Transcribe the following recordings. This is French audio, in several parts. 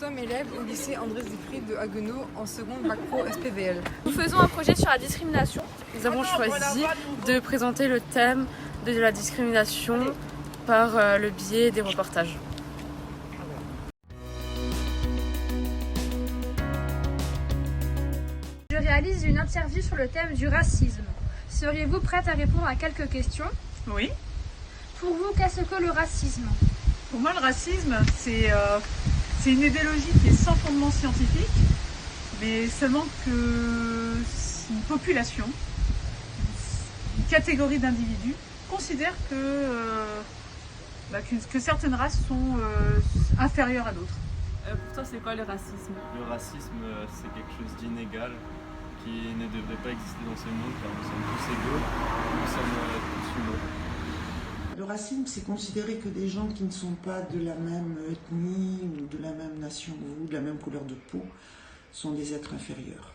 sommes élèves au lycée Andrés Dufry de Haguenau en seconde bac pro SPVL. Nous faisons un projet sur la discrimination. Nous avons choisi de présenter le thème de la discrimination par le biais des reportages. Je réalise une interview sur le thème du racisme. Seriez-vous prête à répondre à quelques questions? Oui. Pour vous, qu'est-ce que le racisme? Pour moi, le racisme, c'est une idéologie qui est sans fondement scientifique, mais seulement que une population, une catégorie d'individus considère que certaines races sont inférieures à d'autres. Pour toi, c'est quoi le racisme? Le racisme, c'est quelque chose d'inégal qui ne devrait pas exister dans ce monde car nous sommes tous égaux, nous sommes tous humains. Le racisme, c'est considérer que des gens qui ne sont pas de la même ethnie ou de la même nation ou de la même couleur de peau sont des êtres inférieurs.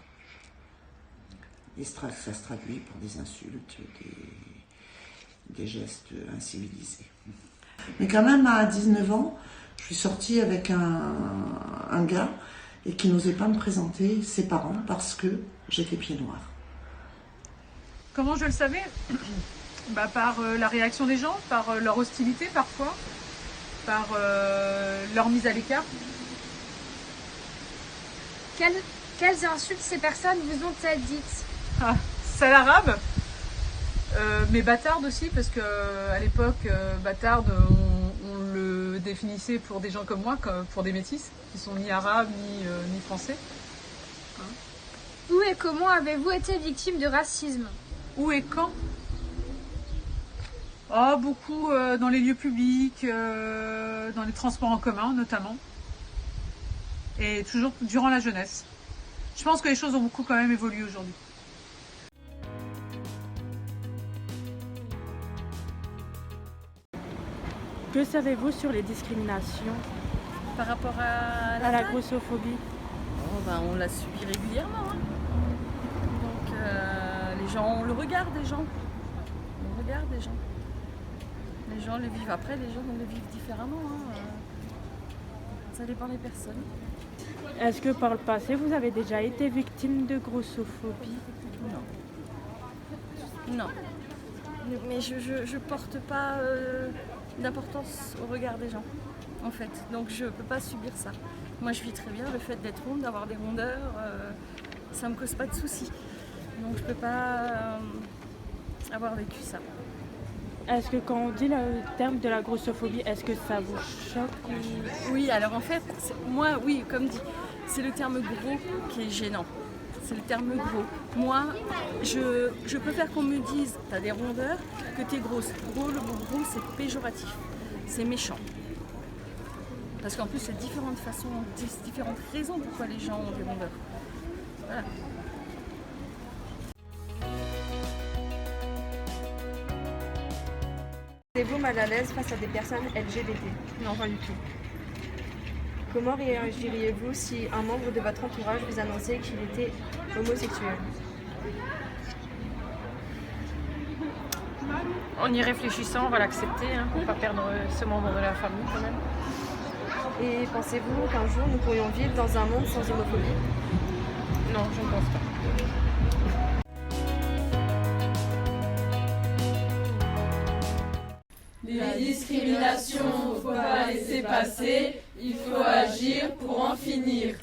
Et ça se traduit par des insultes, des gestes incivilisés. Mais quand même, à 19 ans, je suis sortie avec un gars et qui n'osait pas me présenter ses parents parce que j'étais pied noir. Comment je le savais? Par la réaction des gens, par leur hostilité parfois, par leur mise à l'écart. Quelles insultes ces personnes vous ont-elles dites? Sale arabe, mais bâtarde aussi, parce qu'à l'époque, bâtarde, on le définissait pour des gens comme moi, pour des métis, qui sont ni arabes ni français. Où et comment avez-vous été victime de racisme? Où et quand? Beaucoup dans les lieux publics, dans les transports en commun notamment, et toujours durant la jeunesse. Je pense que les choses ont beaucoup quand même évolué aujourd'hui. Que savez-vous sur les discriminations Par rapport à la grossophobie? On l'a subi régulièrement. Hein. Donc les gens, on le regarde des gens. On regarde des gens. Les gens le vivent après, les gens le vivent différemment. Hein. Ça dépend des personnes. Est-ce que par le passé, vous avez déjà été victime de grossophobie? Non. Mais je porte pas d'importance au regard des gens, en fait. Donc je peux pas subir ça. Moi je vis très bien, le fait d'être ronde, d'avoir des rondeurs, ça me cause pas de soucis. Donc je peux pas avoir vécu ça. Est-ce que quand on dit le terme de la grossophobie, est-ce que ça vous choque? Oui, alors en fait, moi, oui, comme dit, c'est le terme gros qui est gênant. C'est le terme gros. Moi, je préfère qu'on me dise t'as des rondeurs que t'es grosse. Gros, le mot gros, c'est péjoratif. C'est méchant. Parce qu'en plus, c'est différentes façons, différentes raisons pourquoi les gens ont des rondeurs. Voilà. Êtes-vous mal à l'aise face à des personnes LGBT? Non, pas du tout. Comment réagiriez-vous si un membre de votre entourage vous annonçait qu'il était homosexuel? En y réfléchissant, on va l'accepter, pour ne pas perdre ce membre de la famille quand même. Et pensez-vous qu'un jour nous pourrions vivre dans un monde sans homophobie? Non, je ne pense pas. Les discriminations, faut pas laisser passer, il faut agir pour en finir.